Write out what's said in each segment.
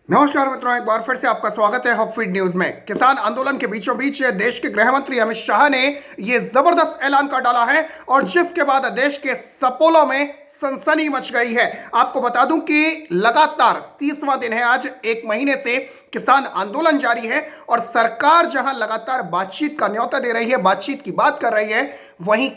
नमस्कार मित्रों, एक बार फिर से आपका स्वागत है हॉपफीड न्यूज में। किसान आंदोलन के बीचों बीच देश के गृह मंत्री अमित शाह ने ये जबरदस्त ऐलान कर डाला है और जिसके बाद देश के सपोलों में सनसनी मच गई है। आपको बता दूं कि लगातार 30वां दिन है आज, एक महीने से किसान आंदोलन जारी है और सरकार जहां लगातार बातचीत का न्योता दे रही है, बातचीत की बात कर रही है, वहीं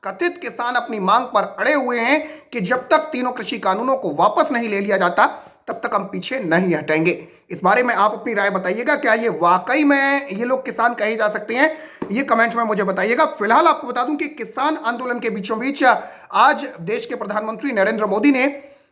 कथित किसान अपनी मांग पर अड़े हुए हैं कि जब तक तीनों कृषि कानूनों को वापस नहीं ले लिया जाता तब तक हम पीछे नहीं हटेंगे। इस बारे में आप अपनी राय बताइएगा, क्या ये वाकई में ये लोग किसान कहे जा सकते हैं? ये कमेंट में मुझे बताइएगा। फिलहाल आपको बता दूं कि किसान आंदोलन के बीचों बीच आज देश के प्रधानमंत्री नरेंद्र मोदी ने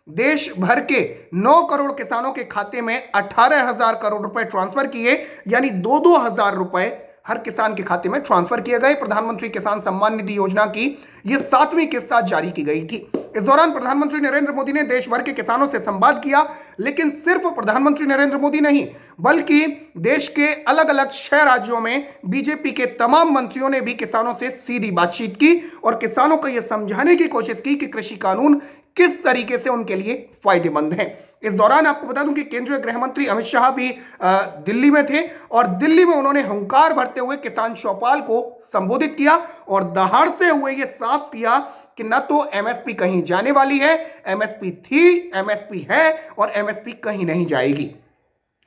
देश भर के 9 करोड़ किसानों के खाते में 18,000 करोड़ रुपए ट्रांसफर किए, यानी 2-2 हजार रुपए हर किसान के खाते में ट्रांसफर किए गए। प्रधानमंत्री किसान सम्मान निधि योजना की यह 7वीं किस्त जारी की गई थी। इस दौरान प्रधानमंत्री नरेंद्र मोदी ने देश भर के किसानों से संवाद किया, लेकिन सिर्फ प्रधानमंत्री नरेंद्र मोदी नहीं, बल्कि देश के अलग अलग 6 राज्यों में बीजेपी के तमाम मंत्रियों ने भी किसानों से सीधी बातचीत की और किसानों को यह समझाने की कोशिश की कि कृषि कानून किस तरीके से उनके लिए फायदेमंद हैं। इस दौरान आपको बता दूं कि केंद्रीय गृह मंत्री अमित शाह भी दिल्ली में थे और दिल्ली में उन्होंने हुंकार भरते हुए किसान चौपाल को संबोधित किया और दहाड़ते हुए यह साफ किया कि न तो एमएसपी कहीं जाने वाली है, एमएसपी थी, एमएसपी है और एमएसपी कहीं नहीं जाएगी।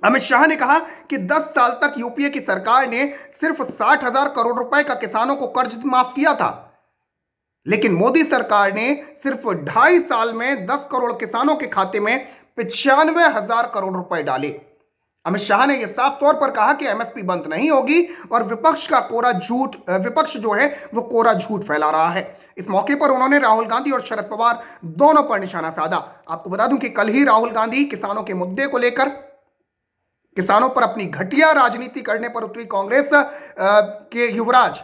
अमित शाह ने कहा कि 10 साल तक यूपीए की सरकार ने सिर्फ 60,000 करोड़ रुपए का किसानों को कर्ज माफ किया था, लेकिन मोदी सरकार ने सिर्फ 2.5 साल में 10 करोड़ किसानों के खाते में 95,000 करोड़ रुपए डाले। अमित शाह ने यह साफ तौर पर कहा कि एमएसपी बंद नहीं होगी और विपक्ष जो है वो कोरा झूठ फैला रहा है। इस मौके पर उन्होंने राहुल गांधी और शरद पवार दोनों पर निशाना साधा। आपको बता दूं कि कल ही राहुल गांधी किसानों के मुद्दे को लेकर किसानों पर अपनी घटिया राजनीति करने पर उतरी कांग्रेस के युवराज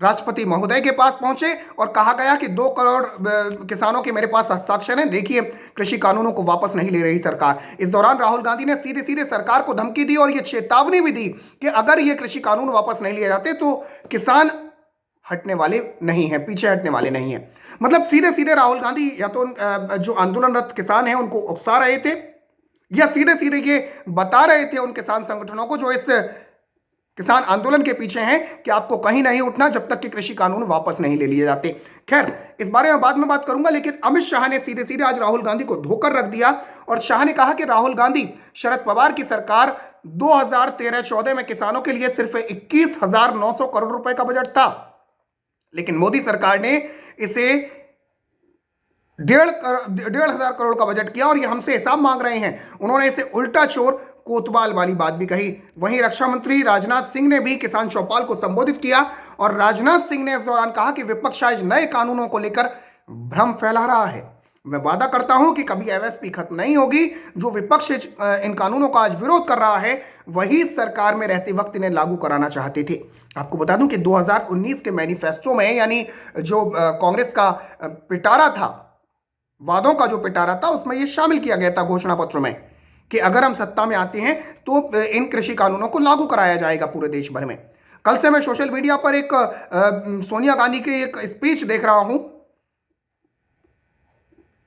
राष्ट्रपति महोदय के पास पहुंचे और कहा गया कि 2 करोड़ किसानों के मेरे पास हस्ताक्षर हैं, देखिए कृषि कानूनों को वापस नहीं ले रही सरकार। इस दौरान राहुल गांधी ने सीधे सीधे सरकार को धमकी दी और यह चेतावनी भी दी कि अगर ये कृषि कानून वापस नहीं लिए जाते तो किसान हटने वाले नहीं है, पीछे हटने वाले नहीं है। मतलब सीधे सीधे राहुल गांधी या तो जो आंदोलनरत किसान है उनको उकसा रहे थे या सीधे सीधे ये बता रहे थे उन किसान संगठनों को जो इस किसान आंदोलन के पीछे हैं कि आपको कहीं नहीं उठना जब तक कि कृषि कानून वापस नहीं ले लिए जाते। खैर, इस बारे में बाद में बात करूंगा, लेकिन अमित शाह ने सीधे सीधे आज राहुल गांधी को धोकर रख दिया और शाह ने कहा कि राहुल गांधी, शरद पवार की सरकार 2013-14 में किसानों के लिए सिर्फ 21,900 करोड़ रुपए का बजट था, लेकिन मोदी सरकार ने इसे 1,500 करोड़ का बजट किया और ये हमसे हिसाब मांग रहे हैं। उन्होंने इसे उल्टा चोर कोतवाल वाली बात भी कही। वहीं रक्षा मंत्री राजनाथ सिंह ने भी किसान चौपाल को संबोधित किया और राजनाथ सिंह ने इस दौरान कहा कि विपक्ष आज नए कानूनों को लेकर भ्रम फैला रहा है। मैं वादा करता हूं कि कभी एमएसपी खत्म नहीं होगी। जो विपक्ष इन कानूनों का आज विरोध कर रहा है वही सरकार में रहते वक्त इन्हें लागू कराना चाहते थे। आपको बता दूं कि 2019 के मैनिफेस्टो में, यानी जो कांग्रेस का पिटारा था, वादों का जो पिटारा था, उसमें यह शामिल किया गया था घोषणा पत्र में कि अगर हम सत्ता में आते हैं तो इन कृषि कानूनों को लागू कराया जाएगा पूरे देश भर में। कल से मैं सोशल मीडिया पर एक सोनिया गांधी की एक स्पीच देख रहा हूं,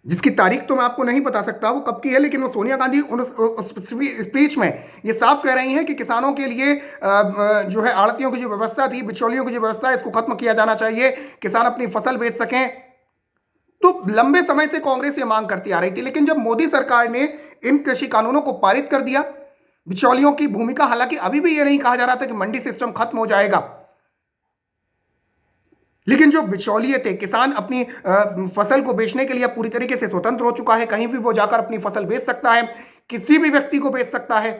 जिसकी तारीख तो मैं आपको नहीं बता सकता वो कब की है, लेकिन वो सोनिया गांधी उस स्पीच में ये साफ कह रही हैं कि किसानों के लिए जो है आड़तियों की जो व्यवस्था थी, बिचौलियों की जो व्यवस्था है, इसको खत्म किया जाना चाहिए, किसान अपनी फसल बेच सकें। तो लंबे समय से कांग्रेस ये मांग करती आ रही थी, लेकिन जब मोदी सरकार ने इन कृषि कानूनों को पारित कर दिया, बिचौलियों की भूमिका, हालांकि अभी भी यह नहीं कहा जा रहा था कि मंडी सिस्टम खत्म हो जाएगा, लेकिन जो बिचौलिए थे, किसान अपनी फसल को बेचने के लिए पूरी तरीके से स्वतंत्र हो चुका है। कहीं भी वो जाकर अपनी फसल बेच सकता है, किसी भी व्यक्ति को बेच सकता है,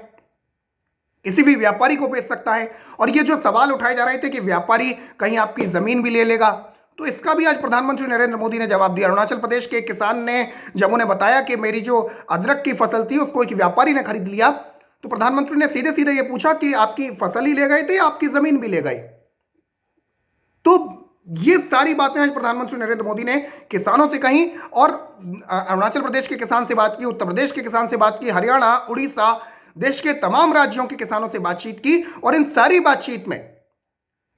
किसी भी व्यापारी को बेच सकता है। और ये जो सवाल उठाए जा रहे थे कि व्यापारी कहीं आपकी जमीन भी ले लेगा, तो इसका भी आज प्रधानमंत्री नरेंद्र मोदी ने जवाब दिया। अरुणाचल प्रदेश के एक किसान ने जब उन्हें बताया कि मेरी जो अदरक की फसल थी उसको एक व्यापारी ने खरीद लिया, तो प्रधानमंत्री ने सीधे सीधे यह पूछा कि आपकी फसल ही ले गए थे या आपकी जमीन भी ले गए? तो ये सारी बातें आज प्रधानमंत्री नरेंद्र मोदी ने किसानों से कही और अरुणाचल प्रदेश के किसान से बात की, उत्तर प्रदेश के किसान से बात की, हरियाणा, उड़ीसा, देश के तमाम राज्यों के किसानों से बातचीत की और इन सारी बातचीत में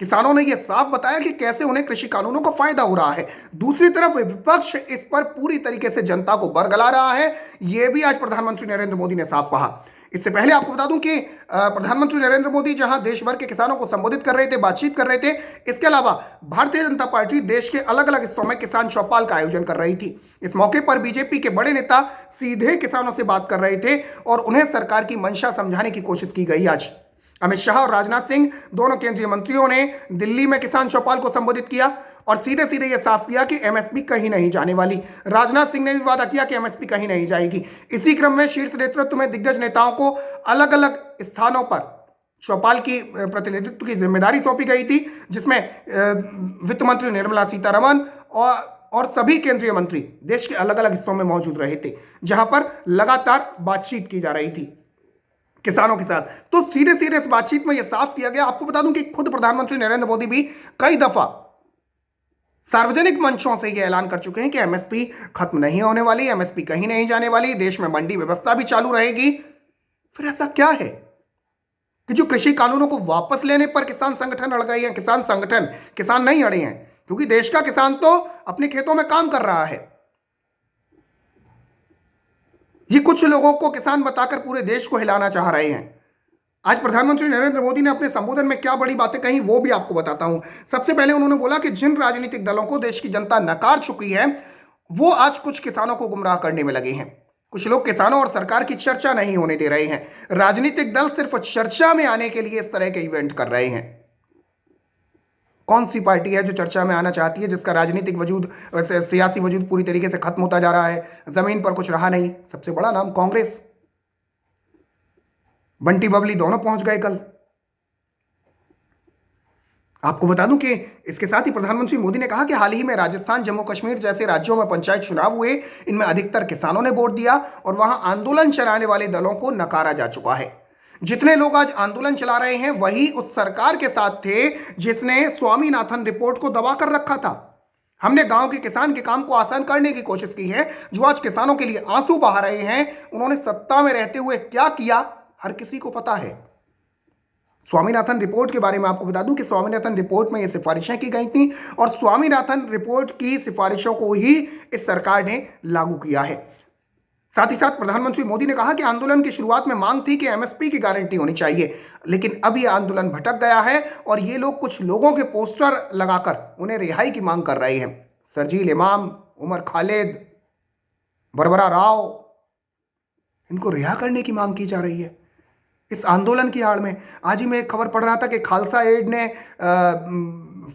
किसानों ने यह साफ बताया कि कैसे उन्हें कृषि कानूनों का फायदा हो रहा है। दूसरी तरफ विपक्ष इस पर पूरी तरीके से जनता को बरगला रहा है। यह भी आज प्रधानमंत्री नरेंद्र मोदी ने साफ कहा। इससे पहले आपको बता दूं कि प्रधानमंत्री नरेंद्र मोदी जहां देश भर के किसानों को संबोधित कर रहे थे, बातचीत कर रहे थे, इसके अलावा भारतीय जनता पार्टी देश के अलग अलग हिस्सों में किसान चौपाल का आयोजन कर रही थी। इस मौके पर बीजेपी के बड़े नेता सीधे किसानों से बात कर रहे थे और उन्हें सरकार की मंशा समझाने की कोशिश की गई। आज अमित शाह और राजनाथ सिंह दोनों केंद्रीय मंत्रियों ने दिल्ली में किसान चौपाल को संबोधित किया और सीधे सीधे यह साफ किया कि एमएसपी कहीं नहीं जाने वाली। राजनाथ सिंह ने भी वादा किया कि एमएसपी कहीं नहीं जाएगी। इसी क्रम में शीर्ष नेतृत्व में दिग्गज नेताओं को अलग अलग स्थानों पर चौपाल की प्रतिनिधित्व की जिम्मेदारी सौंपी गई थी, जिसमें वित्त मंत्री निर्मला सीतारमण और सभी केंद्रीय मंत्री देश के अलग अलग हिस्सों में मौजूद रहे थे, जहां पर लगातार बातचीत की जा रही थी किसानों के साथ। तो सीधे सीधे इस बातचीत में यह साफ किया गया। आपको बता दूं कि खुद प्रधानमंत्री नरेंद्र मोदी भी कई दफा सार्वजनिक मंचों से यह ऐलान कर चुके हैं कि एमएसपी खत्म नहीं होने वाली, एमएसपी कहीं नहीं जाने वाली, देश में मंडी व्यवस्था भी चालू रहेगी। फिर ऐसा क्या है कि जो कृषि कानूनों को वापस लेने पर किसान संगठन अड़ गए हैं? किसान नहीं अड़े हैं, क्योंकि देश का किसान तो अपने खेतों में काम कर रहा है। ये कुछ लोगों को किसान बताकर पूरे देश को हिलाना चाह रहे हैं। आज प्रधानमंत्री नरेंद्र मोदी ने अपने संबोधन में क्या बड़ी बातें कही, वो भी आपको बताता हूं। सबसे पहले उन्होंने बोला कि जिन राजनीतिक दलों को देश की जनता नकार चुकी है, वो आज कुछ किसानों को गुमराह करने में लगे हैं। कुछ लोग किसानों और सरकार की चर्चा नहीं होने दे रहे हैं। राजनीतिक दल सिर्फ चर्चा में आने के लिए इस तरह के इवेंट कर रहे हैं। कौन सी पार्टी है जो चर्चा में आना चाहती है, जिसका राजनीतिक वजूद, सियासी वजूद पूरी तरीके से खत्म होता जा रहा है, जमीन पर कुछ रहा नहीं? सबसे बड़ा नाम कांग्रेस। बंटी बबली दोनों पहुंच गए कल। आपको बता दूं कि इसके साथ ही प्रधानमंत्री मोदी ने कहा कि हाल ही में राजस्थान, जम्मू कश्मीर जैसे राज्यों में पंचायत चुनाव हुए, इनमें अधिकतर किसानों ने वोट दिया और वहां आंदोलन चलाने वाले दलों को नकारा जा चुका है। जितने लोग आज आंदोलन चला रहे हैं वही उस सरकार के साथ थे जिसने स्वामीनाथन रिपोर्ट को दबा कर रखा था। हमने गांव के किसान के काम को आसान करने की कोशिश की है। जो आज किसानों के लिए आंसू बहा रहे हैं, उन्होंने सत्ता में रहते हुए क्या किया, हर किसी को पता है। स्वामीनाथन रिपोर्ट के बारे में आपको बता दूं कि स्वामीनाथन रिपोर्ट में ये सिफारिशें की गई थी और स्वामीनाथन रिपोर्ट की सिफारिशों को ही इस सरकार ने लागू किया है। साथ ही साथ प्रधानमंत्री मोदी ने कहा कि आंदोलन की शुरुआत में मांग थी कि एमएसपी की गारंटी होनी चाहिए, लेकिन अब यह आंदोलन भटक गया है और ये लोग कुछ लोगों के पोस्टर लगाकर उन्हें रिहाई की मांग कर रहे हैं। सरजील इमाम, उमर खालिद, बरबरा राव, इनको रिहा करने की मांग की जा रही है इस आंदोलन की आड़ में। आज ही मैं एक खबर पढ़ रहा था कि खालसा एड ने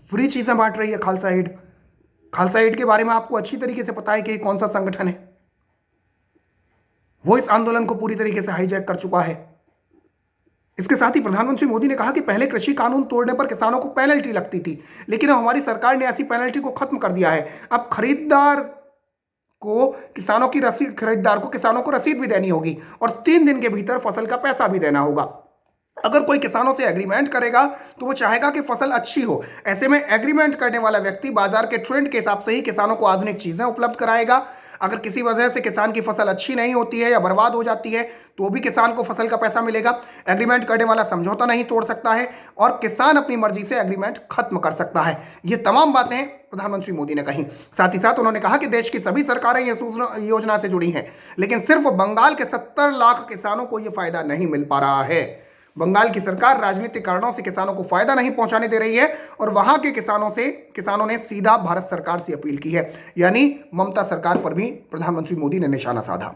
फ्री चीजें बांट रही है। खालसा एड के बारे में आपको अच्छी तरीके से पता है कि कौन सा संगठन है। वो इस आंदोलन को पूरी तरीके से हाईजैक कर चुका है। इसके साथ ही प्रधानमंत्री मोदी ने कहा कि पहले कृषि कानून तोड़ने पर किसानों को पेनल्टी लगती थी, लेकिन अब हमारी सरकार ने ऐसी पेनल्टी को खत्म कर दिया है। अब खरीदार को किसानों को रसीद भी देनी होगी और 3 दिन के भीतर फसल का पैसा भी देना होगा। अगर कोई किसानों से एग्रीमेंट करेगा तो वो चाहेगा कि फसल अच्छी हो। ऐसे में एग्रीमेंट करने वाला व्यक्ति बाजार के ट्रेंड के हिसाब से ही किसानों को आधुनिक चीजें उपलब्ध कराएगा। अगर किसी वजह से किसान की फसल अच्छी नहीं होती है या बर्बाद हो जाती है तो भी किसान को फसल का पैसा मिलेगा। एग्रीमेंट करने वाला समझौता नहीं तोड़ सकता है और किसान अपनी मर्जी से एग्रीमेंट खत्म कर सकता है। ये तमाम बातें प्रधानमंत्री मोदी ने कही। साथ ही साथ उन्होंने कहा कि देश की सभी सरकारें इस योजना से जुड़ी हैं, लेकिन सिर्फ बंगाल के 70 लाख किसानों को यह फायदा नहीं मिल पा रहा है। बंगाल की सरकार राजनीतिक कारणों से किसानों को फायदा नहीं पहुंचाने दे रही है और वहां के किसानों ने सीधा भारत सरकार से अपील की है, यानी ममता सरकार पर भी प्रधानमंत्री मोदी ने निशाना साधा।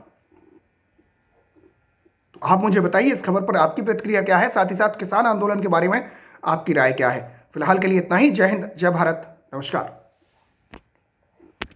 तो आप मुझे बताइए इस खबर पर आपकी प्रतिक्रिया क्या है, साथ ही साथ किसान आंदोलन के बारे में आपकी राय क्या है। फिलहाल के लिए इतना ही। जय हिंद, जय भारत, नमस्कार।